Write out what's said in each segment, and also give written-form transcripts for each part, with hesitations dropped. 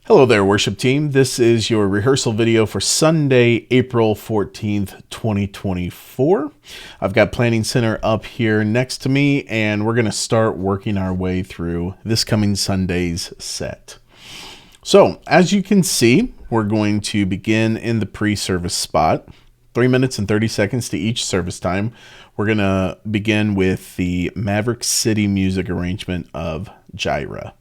Hello there, worship team. This is your rehearsal video for Sunday, April 14th, 2024. I've got Planning Center up here next to me, and we're going to start working our way through this coming Sunday's set. So, as you can see, we're going to begin in the pre-service spot. 3 minutes and 30 seconds to each service time. We're going to begin with the Maverick City music arrangement of Gyra.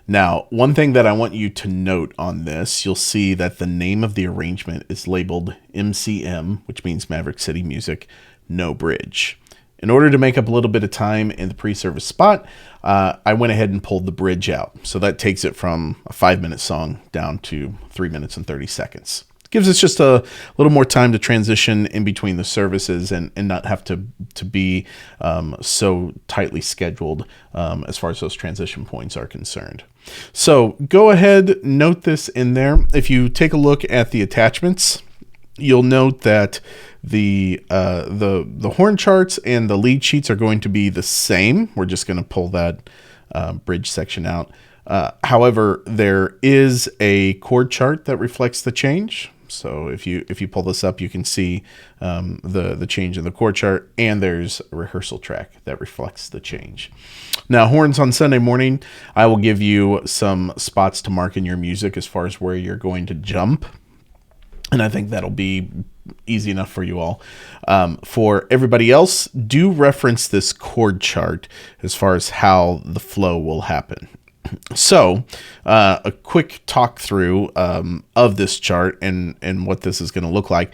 Now, one thing that I want you to note on this, you'll see that the name of the arrangement is labeled MCM, which means Maverick City Music, no bridge. In order to make up a little bit of time in the pre-service spot, I went ahead and pulled the bridge out. So that takes it from a 5-minute song down to 3 minutes and 30 seconds. Gives us just a little more time to transition in between the services and not have to be so tightly scheduled as far as those transition points are concerned. So go ahead, note this in there. If you take a look at the attachments, you'll note that the horn charts and the lead sheets are going to be the same. We're just going to pull that bridge section out. However, there is a chord chart that reflects the change. So if you pull this up, you can see the change in the chord chart, and there's a rehearsal track that reflects the change. Now, horns on Sunday morning, I will give you some spots to mark in your music as far as where you're going to jump. And I think that'll be easy enough for you all. For everybody else, do reference this chord chart as far as how the flow will happen. So, a quick talk through of this chart and what this is going to look like.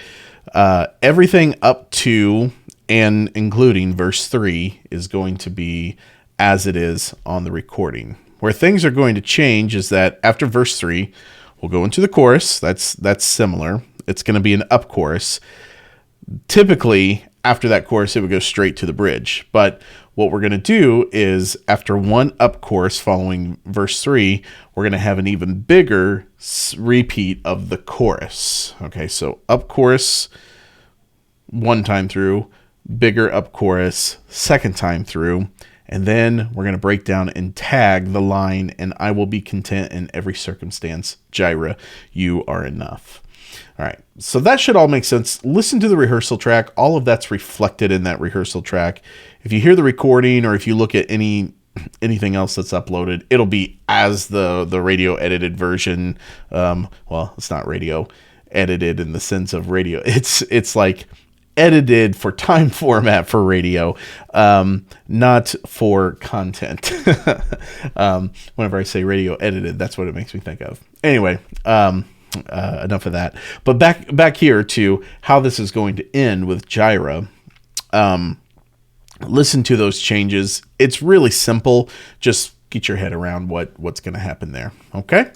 Everything up to and including verse 3 is going to be as it is on the recording. Where things are going to change is that after verse 3, we'll go into the chorus. That's similar. It's going to be an up chorus. Typically, after that chorus, it would go straight to the bridge. But what we're going to do is, after one up chorus following verse 3, we're going to have an even bigger repeat of the chorus. Okay, so up chorus one time through, bigger up chorus second time through, and then we're going to break down and tag the line, and I will be content in every circumstance. Gyra, you are enough. All right, so that should all make sense. Listen to the rehearsal track. All of that's reflected in that rehearsal track. If you hear the recording, or if you look at anything else that's uploaded, it'll be as the radio edited version. Well, it's not radio edited in the sense of radio. It's like edited for time format for radio, not for content. Whenever I say radio edited, that's what it makes me think of. Anyway, enough of that. But back here to how this is going to end with Gyra. Listen to those changes. It's really simple. Just get your head around what's going to happen there. Okay.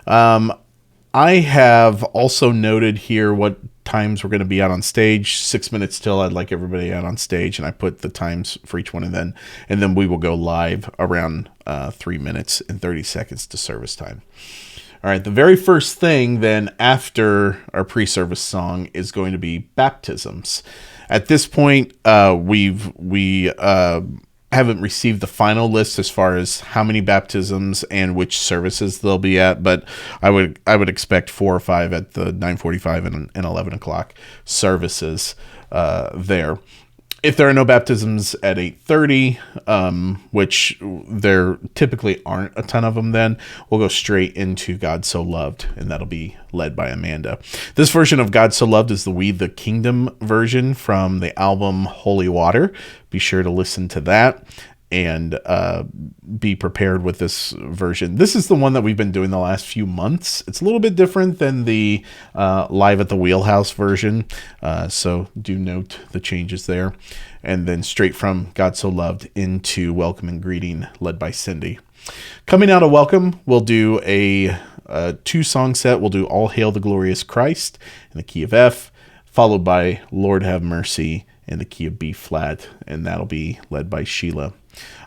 I have also noted here what times we're going to be out on stage. 6 minutes till I'd like everybody out on stage, and I put the times for each one, and then we will go live around 3 minutes and 30 seconds to service time. All right, the very first thing then after our pre-service song is going to be baptisms. At this point, we haven't received the final list as far as how many baptisms and which services they'll be at, but I would expect 4 or 5 at the 9:45 and 11 o'clock services there. If there are no baptisms at 8:30, which there typically aren't a ton of them, then we'll go straight into God So Loved, and that'll be led by Amanda. This version of God So Loved is the We the Kingdom version from the album Holy Water. Be sure to listen to that and be prepared with this version. This is the one that we've been doing the last few months. It's a little bit different than the Live at the Wheelhouse version, so do note the changes there. And then straight from God So Loved into Welcome and Greeting, led by Cindy. Coming out of Welcome, we'll do a 2-song set. We'll do All Hail the Glorious Christ in the key of F, followed by Lord Have Mercy in the key of B flat, and that'll be led by Sheila.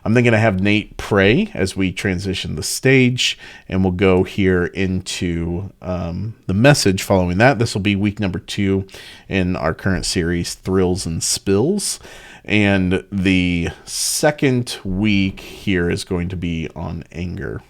I'm then going to have Nate pray as we transition the stage, and we'll go here into the message following that. This will be week number 2 in our current series, Thrills and Spills. And the second week here is going to be on anger.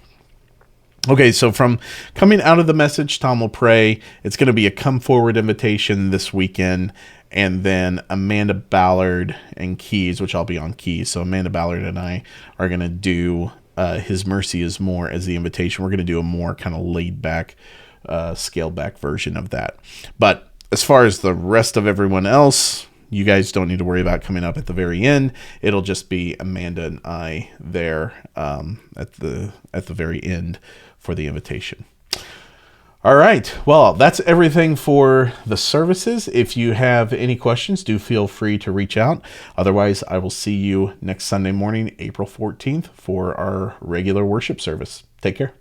Okay, so from coming out of the message, Tom will pray. It's going to be a come forward invitation this weekend. And then Amanda Ballard and keys, which I'll be on keys. So Amanda Ballard and I are going to do His Mercy is More as the invitation. We're going to do a more kind of laid back, scaled back version of that. But as far as the rest of everyone else, you guys don't need to worry about coming up at the very end. It'll just be Amanda and I there at the very end for the invitation. All right. Well, that's everything for the services. If you have any questions, do feel free to reach out. Otherwise, I will see you next Sunday morning, April 14th, for our regular worship service. Take care.